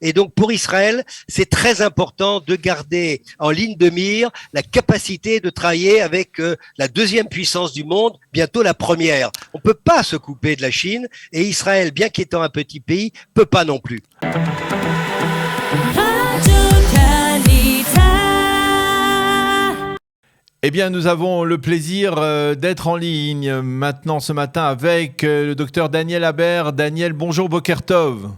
Et donc pour Israël, c'est très important de garder en ligne de mire la capacité de travailler avec la deuxième puissance du monde, bientôt la première. On peut pas se couper de la Chine et Israël, bien qu'étant un petit pays, peut pas non plus. Eh bien, nous avons le plaisir d'être en ligne maintenant ce matin avec le docteur Daniel Aber. Daniel, bonjour, Boker Tov.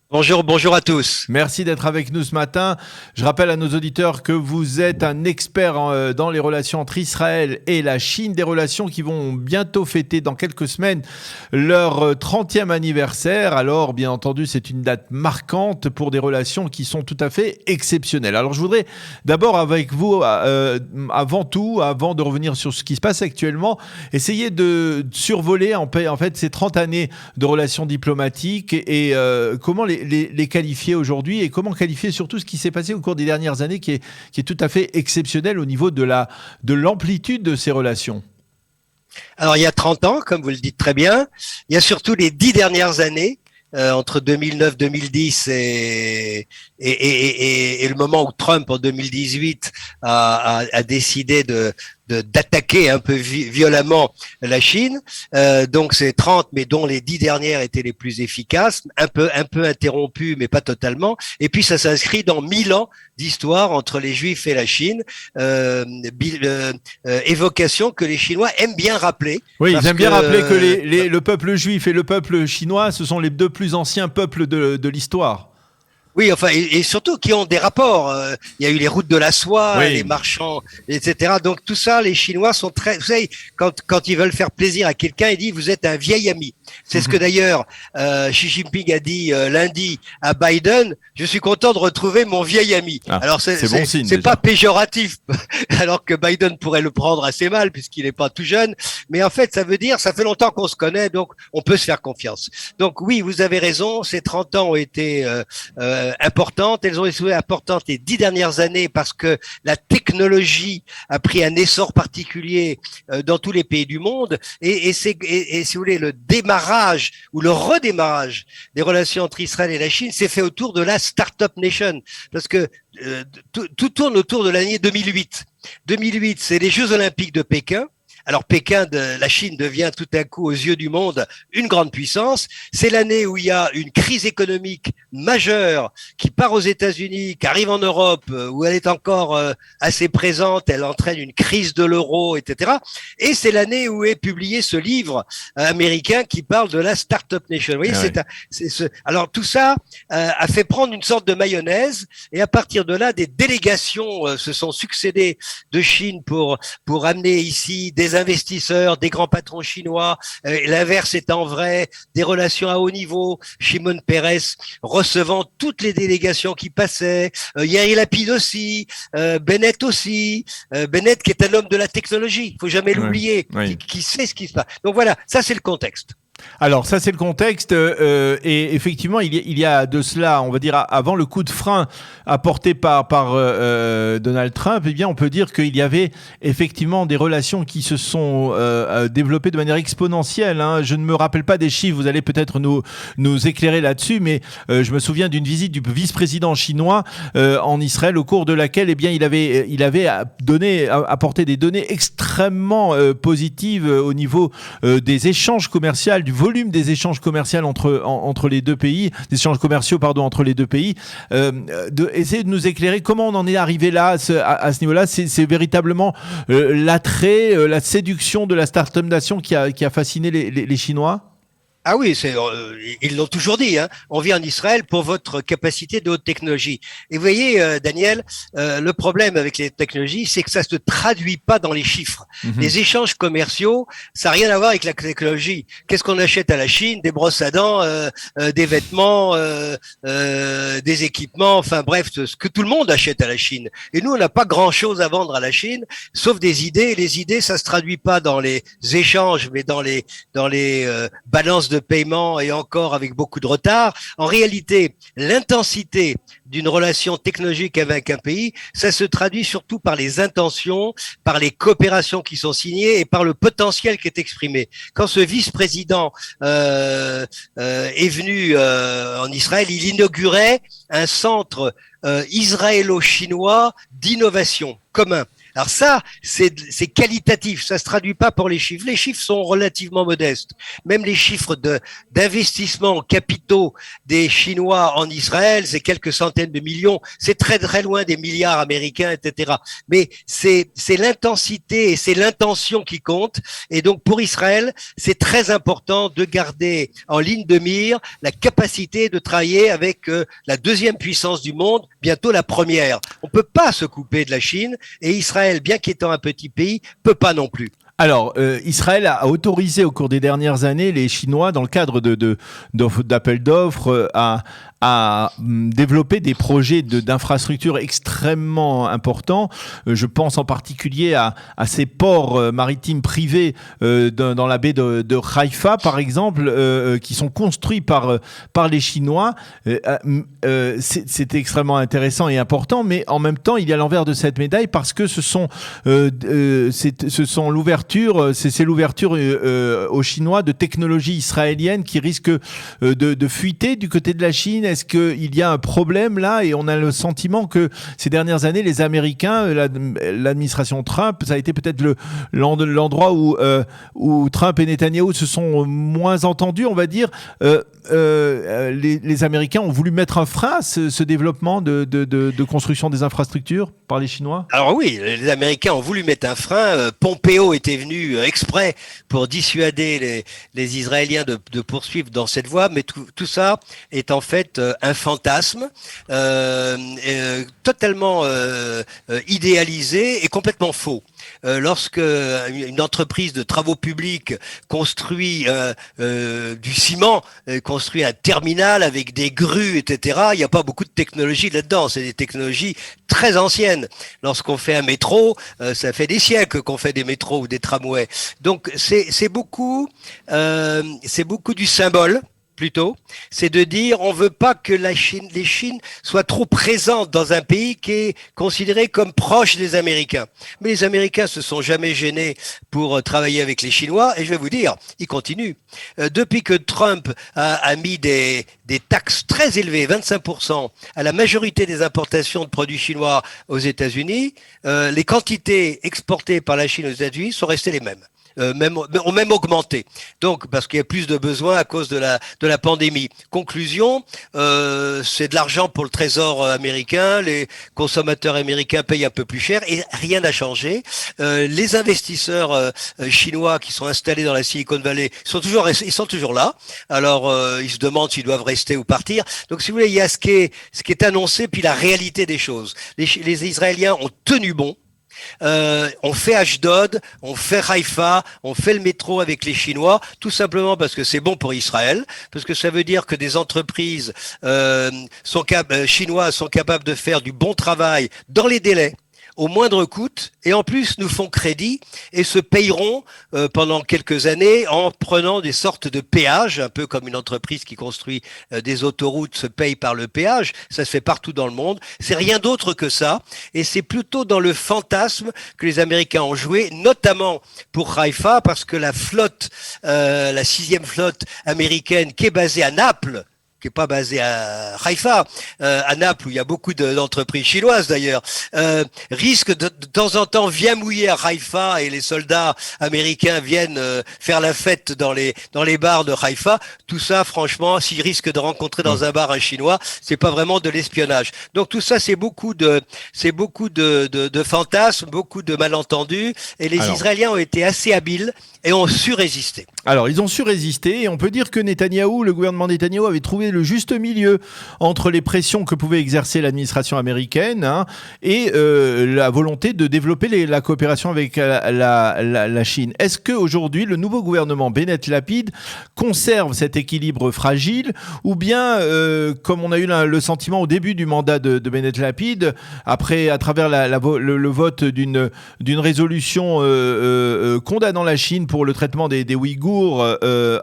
Bonjour à tous. Merci d'être avec nous ce matin. Je rappelle à nos auditeurs que vous êtes un expert dans les relations entre Israël et la Chine, des relations qui vont bientôt fêter dans quelques semaines leur 30e anniversaire. Alors, bien entendu, c'est une date marquante pour des relations qui sont tout à fait exceptionnelles. Alors, je voudrais d'abord avec vous, avant de revenir sur ce qui se passe actuellement, essayer de survoler en fait ces 30 années de relations diplomatiques et comment les qualifier aujourd'hui et comment qualifier surtout ce qui s'est passé au cours des dernières années qui est tout à fait exceptionnel au niveau de l'amplitude de ces relations. Alors il y a 30 ans, comme vous le dites très bien, il y a surtout les 10 dernières années, entre 2009-2010 et le moment où Trump en 2018 a décidé d'attaquer un peu violemment la Chine. Donc c'est 30, mais dont les 10 dernières étaient les plus efficaces, un peu interrompues, mais pas totalement. Et puis ça s'inscrit dans 1000 ans d'histoire entre les Juifs et la Chine. Évocation que les Chinois aiment bien rappeler. Oui, ils aiment bien rappeler que le peuple juif et le peuple chinois, ce sont les deux plus anciens peuples de l'histoire. Oui, enfin, et surtout qui ont des rapports. Il y a eu les routes de la soie, oui, les marchands, etc. Donc tout ça, les Chinois sont très. Vous savez, quand ils veulent faire plaisir à quelqu'un, ils disent vous êtes un vieil ami. C'est ce que d'ailleurs Xi Jinping a dit lundi à Biden. Je suis content de retrouver mon vieil ami. Alors c'est bon signe. C'est pas péjoratif, alors que Biden pourrait le prendre assez mal puisqu'il n'est pas tout jeune. Mais en fait, ça veut dire ça fait longtemps qu'on se connaît, donc on peut se faire confiance. Donc oui, vous avez raison. Ces 30 ans ont été importantes. Elles ont été importantes les 10 dernières années parce que la technologie a pris un essor particulier dans tous les pays du monde et si vous voulez, le démarrage ou le redémarrage des relations entre Israël et la Chine s'est fait autour de la Startup Nation parce que tout tourne autour de l'année 2008. 2008, c'est les Jeux Olympiques de Pékin. Alors la Chine devient tout à coup aux yeux du monde une grande puissance. C'est l'année où il y a une crise économique majeure qui part aux États-Unis, qui arrive en Europe, où elle est encore assez présente. Elle entraîne une crise de l'euro, etc. Et c'est l'année où est publié ce livre américain qui parle de la Startup Nation. Vous voyez, alors tout ça a fait prendre une sorte de mayonnaise. Et à partir de là, des délégations se sont succédées de Chine pour amener ici des investisseurs, des grands patrons chinois, l'inverse étant vrai, des relations à haut niveau, Shimon Peres recevant toutes les délégations qui passaient, Yair Lapid aussi, Bennett aussi, Bennett qui est un homme de la technologie, il faut jamais l'oublier, qui sait ce qui se passe. Donc voilà, ça c'est le contexte. Alors ça c'est le contexte et effectivement il y a de cela, on va dire avant le coup de frein apporté par Donald Trump, eh bien on peut dire qu'il y avait effectivement des relations qui se sont développées de manière exponentielle. Hein. Je ne me rappelle pas des chiffres, vous allez peut-être nous éclairer là-dessus, mais je me souviens d'une visite du vice-président chinois en Israël au cours de laquelle eh bien il avait apporté des données extrêmement positives au niveau des échanges commerciaux, du volume des échanges commerciaux entre les deux pays, entre les deux pays, essayer de nous éclairer comment on en est arrivé là à ce niveau-là. C'est véritablement l'attrait, la séduction de la Startup Nation qui a fasciné les Chinois. Ah oui, ils l'ont toujours dit. Hein. On vit en Israël pour votre capacité de haute technologie. Et vous voyez, Daniel, le problème avec les technologies, c'est que ça se traduit pas dans les chiffres. Mm-hmm. Les échanges commerciaux, ça n'a rien à voir avec la technologie. Qu'est-ce qu'on achète à la Chine? Des brosses à dents, des vêtements, des équipements, enfin bref, ce que tout le monde achète à la Chine. Et nous, on n'a pas grand-chose à vendre à la Chine, sauf des idées. Et les idées, ça se traduit pas dans les échanges, mais dans les balances de de paiement et encore avec beaucoup de retard. En réalité, l'intensité d'une relation technologique avec un pays, ça se traduit surtout par les intentions, par les coopérations qui sont signées et par le potentiel qui est exprimé. Quand ce vice-président est venu en Israël, il inaugurait un centre israélo-chinois d'innovation commun. Alors ça, c'est qualitatif, ça se traduit pas pour les chiffres. Les chiffres sont relativement modestes. Même les chiffres d'investissement en capitaux des Chinois en Israël, c'est quelques centaines de millions. C'est très très loin des milliards américains, etc. Mais c'est l'intensité et c'est l'intention qui compte. Et donc pour Israël, c'est très important de garder en ligne de mire la capacité de travailler avec la deuxième puissance du monde, bientôt la première. On peut pas se couper de la Chine et Israël, bien qu'étant un petit pays, peut pas non plus. Alors, Israël a autorisé au cours des dernières années les Chinois, dans le cadre d'appels d'offres, à développer des projets d'infrastructures extrêmement importants. Je pense en particulier à ces ports maritimes privés dans la baie de Haïfa, par exemple, qui sont construits par les Chinois. C'est extrêmement intéressant et important, mais en même temps, il y a l'envers de cette médaille parce que ce sont l'ouverture, c'est l'ouverture aux Chinois de technologies israéliennes qui risquent de fuiter du côté de la Chine. Est-ce qu'il y a un problème là? Et on a le sentiment que ces dernières années, les Américains, l'administration Trump, ça a été peut-être l'endroit où Trump et Netanyahou se sont moins entendus, on va dire. Les Américains ont voulu mettre un frein à ce développement de construction des infrastructures par les Chinois? Alors oui, les Américains ont voulu mettre un frein. Pompeo était venu exprès pour dissuader les Israéliens de poursuivre dans cette voie, mais tout ça est en fait un fantasme totalement idéalisé et complètement faux. Lorsque une entreprise de travaux publics construit du ciment, construit un terminal avec des grues, etc., il n'y a pas beaucoup de technologie là-dedans. C'est des technologies très anciennes. Lorsqu'on fait un métro, ça fait des siècles qu'on fait des métros ou des tramways. Donc c'est beaucoup du symbole. Plutôt, c'est de dire on veut pas que les Chines soient trop présentes dans un pays qui est considéré comme proche des Américains. Mais les Américains se sont jamais gênés pour travailler avec les Chinois et je vais vous dire, ils continuent. Depuis que Trump a mis des taxes très élevées, 25%, à la majorité des importations de produits chinois aux États-Unis, les quantités exportées par la Chine aux États-Unis sont restées les mêmes. Ont même augmenté. Donc, parce qu'il y a plus de besoins à cause de la pandémie. Conclusion, c'est de l'argent pour le trésor américain. Les consommateurs américains payent un peu plus cher et rien n'a changé. Les investisseurs chinois qui sont installés dans la Silicon Valley sont toujours là. Alors, ils se demandent s'ils doivent rester ou partir. Donc, si vous voulez, il y a ce qui est annoncé puis la réalité des choses. Les Israéliens ont tenu bon. On fait Ashdod, on fait Haïfa, on fait le métro avec les Chinois, tout simplement parce que c'est bon pour Israël, parce que ça veut dire que des entreprises chinoises sont capables de faire du bon travail dans les délais, au moindre coût, et en plus nous font crédit et se payeront pendant quelques années en prenant des sortes de péages, un peu comme une entreprise qui construit des autoroutes se paye par le péage. Ça se fait partout dans le monde. C'est rien d'autre que ça, et c'est plutôt dans le fantasme que les Américains ont joué, notamment pour Haïfa, parce que la flotte, la 6e flotte américaine qui est basée à Naples, qui est pas basé à Haïfa, à Naples où il y a beaucoup d'entreprises chinoises d'ailleurs, risque de temps en temps vient mouiller à Haïfa et les soldats américains viennent faire la fête dans les bars de Haïfa. Tout ça, franchement, s'ils risquent de rencontrer dans un bar un Chinois, c'est pas vraiment de l'espionnage. Donc tout ça, c'est beaucoup de fantasmes, beaucoup de malentendus, et les Israéliens ont été assez habiles et ont su résister. Alors, ils ont su résister et on peut dire que le gouvernement Netanyahou avait trouvé le juste milieu entre les pressions que pouvait exercer l'administration américaine et la volonté de développer la coopération avec la Chine. Est-ce qu'aujourd'hui, le nouveau gouvernement Bennett-Lapid conserve cet équilibre fragile ou bien, comme on a eu le sentiment au début du mandat de Bennett-Lapid, à travers le vote d'une résolution condamnant la Chine pour le traitement des Ouïghours discours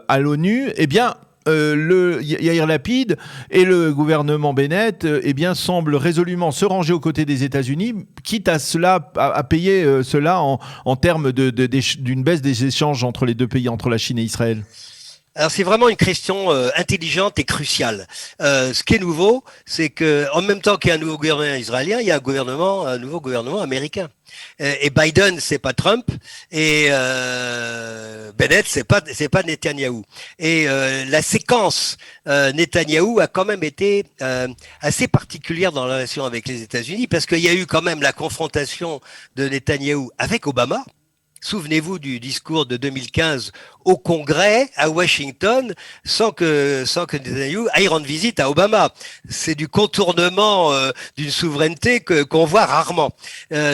à l'ONU, eh bien, le Yair Lapid et le gouvernement Bennett semblent résolument se ranger aux côtés des États-Unis, quitte à payer cela en termes d'une baisse des échanges entre les deux pays, entre la Chine et Israël. Alors c'est vraiment une question intelligente et cruciale. Ce qui est nouveau, c'est que en même temps qu'il y a un nouveau gouvernement israélien, il y a un nouveau gouvernement américain. Et Biden, c'est pas Trump, et Bennett, c'est pas Netanyahou. Et la séquence Netanyahou a quand même été assez particulière dans la relation avec les États-Unis, parce qu'il y a eu quand même la confrontation de Netanyahou avec Obama. Souvenez-vous du discours de 2015 au Congrès à Washington, sans que Netanyahu aille rendre visite à Obama. C'est du contournement d'une souveraineté qu'on voit rarement.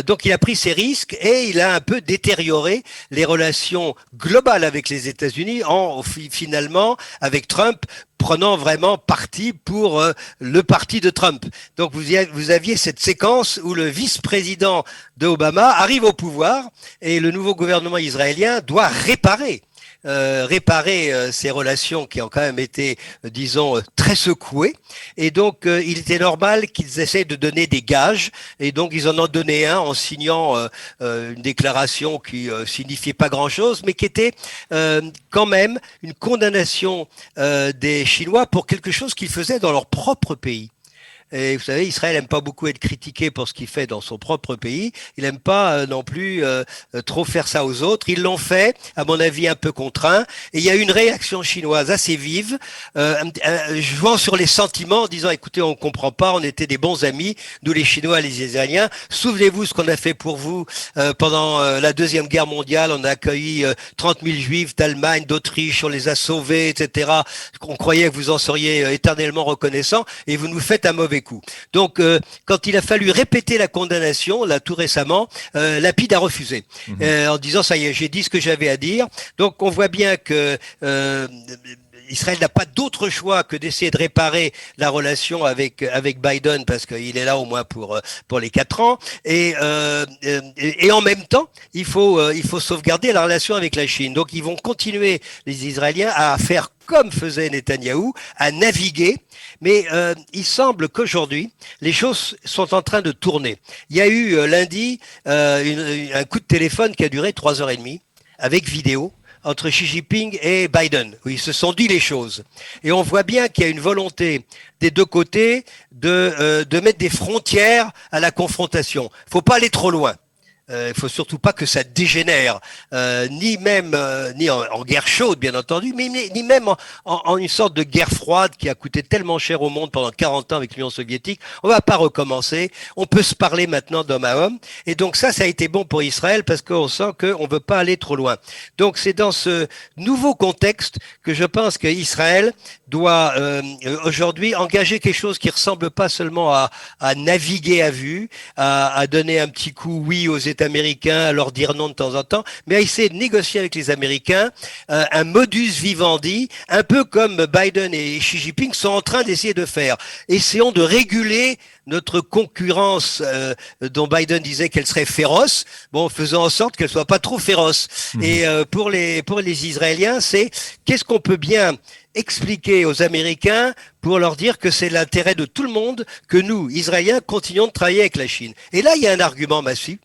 Donc il a pris ses risques et il a un peu détérioré les relations globales avec les États-Unis finalement avec Trump prenant vraiment parti pour le parti de Trump. Donc vous aviez cette séquence où le vice-président de Obama arrive au pouvoir et le nouveau gouvernement israélien doit réparer ces relations qui ont quand même été, disons, très secouées. Et donc, il était normal qu'ils essaient de donner des gages. Et donc, ils en ont donné un en signant une déclaration qui signifiait pas grand-chose, mais qui était quand même une condamnation des Chinois pour quelque chose qu'ils faisaient dans leur propre pays. Et vous savez, Israël aime pas beaucoup être critiqué pour ce qu'il fait dans son propre pays. Il aime pas non plus trop faire ça aux autres. Ils l'ont fait, à mon avis, un peu contraint. Et il y a eu une réaction chinoise assez vive, jouant sur les sentiments, en disant écoutez, on comprend pas, on était des bons amis, nous les Chinois, les Israéliens. Souvenez-vous ce qu'on a fait pour vous pendant la Deuxième Guerre mondiale. On a accueilli 30 000 Juifs d'Allemagne, d'Autriche, on les a sauvés, etc. On croyait que vous en seriez éternellement reconnaissants, et vous nous faites un mauvais coup. Donc, quand il a fallu répéter la condamnation, là tout récemment, Lapid a refusé, en disant ça y est, j'ai dit ce que j'avais à dire. Donc, on voit bien que Israël n'a pas d'autre choix que d'essayer de réparer la relation avec Biden, parce qu'il est là au moins pour les 4 ans, et en même temps il faut sauvegarder la relation avec la Chine. Donc ils vont continuer, les Israéliens, à faire comme faisait Netanyahou, à naviguer, mais il semble qu'aujourd'hui les choses sont en train de tourner. Il y a eu lundi un coup de téléphone qui a duré 3h30 avec vidéo entre Xi Jinping et Biden, où ils se sont dit les choses. Et on voit bien qu'il y a une volonté des deux côtés de mettre des frontières à la confrontation. Faut pas aller trop loin. Il faut surtout pas que ça dégénère, ni en guerre chaude, bien entendu, mais ni même en une sorte de guerre froide qui a coûté tellement cher au monde pendant 40 ans avec l'Union soviétique. On va pas recommencer. On peut se parler maintenant d'homme à homme. Et donc ça a été bon pour Israël parce qu'on sent qu'on veut pas aller trop loin. Donc c'est dans ce nouveau contexte que je pense qu'Israël doit aujourd'hui engager quelque chose qui ressemble pas seulement à naviguer à vue, à donner un petit coup oui aux Américains, à leur dire non de temps en temps, mais à essayer de négocier avec les Américains un modus vivendi, un peu comme Biden et Xi Jinping sont en train d'essayer de faire. Essayons de réguler notre concurrence dont Biden disait qu'elle serait féroce, faisons en sorte qu'elle soit pas trop féroce. Et pour les Israéliens, c'est qu'est-ce qu'on peut bien expliquer aux Américains pour leur dire que c'est l'intérêt de tout le monde que nous, Israéliens, continuons de travailler avec la Chine. Et là, il y a un argument massif.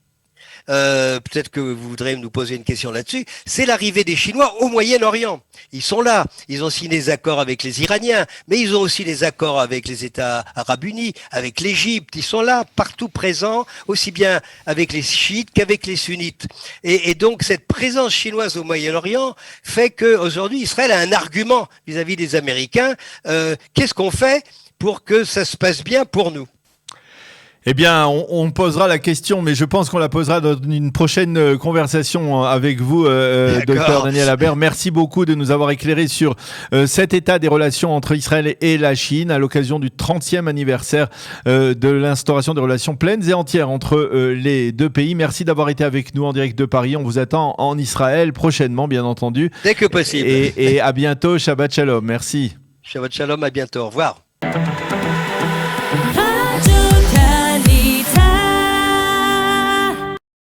Peut-être que vous voudrez nous poser une question là-dessus, c'est l'arrivée des Chinois au Moyen-Orient. Ils sont là, ils ont signé des accords avec les Iraniens, mais ils ont aussi des accords avec les États arabes unis, avec l'Égypte, ils sont là, partout présents, aussi bien avec les chiites qu'avec les sunnites. Et donc cette présence chinoise au Moyen-Orient fait qu'aujourd'hui Israël a un argument vis-à-vis des Américains. Qu'est-ce qu'on fait pour que ça se passe bien pour nous ? Eh bien, on posera la question, mais je pense qu'on la posera dans une prochaine conversation avec vous, Dr Daniel Aber. Merci beaucoup de nous avoir éclairé sur cet état des relations entre Israël et la Chine à l'occasion du 30e anniversaire de l'instauration des relations pleines et entières entre les deux pays. Merci d'avoir été avec nous en direct de Paris. On vous attend en Israël prochainement, bien entendu. Dès que possible. Et à bientôt. Shabbat Shalom. Merci. Shabbat Shalom, à bientôt. Au revoir.